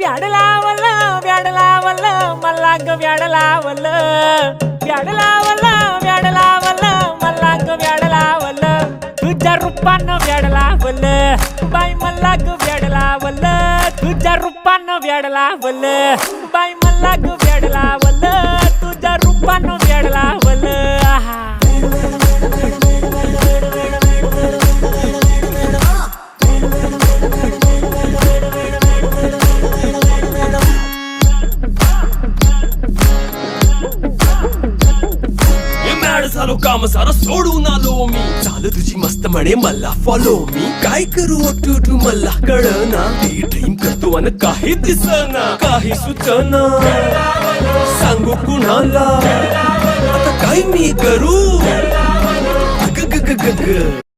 व्याड लावलं व्याड लावलं मला ग व्याड लावलं व्याड लावलं व्याड लावलं मला ग व्याड लावलं तुझ्या रूपानं व्याड लावलं बाई मला ग व्याड लावलं तुझ्या रूपानं व्याड लावलं बाई मला ग व्याड लावलं तुझ्या रूपानं व्याड लावलं आहा झालो काम सारं सोडून आलो मी चाल तुझी मस्त म्हणे मला फॉलो मी काय करू टू मला कळना ती ड्रीम करतो आणि काही दिसना काही सुचना सांगू कुणाला आता काय मी करू ग ग ग ग ग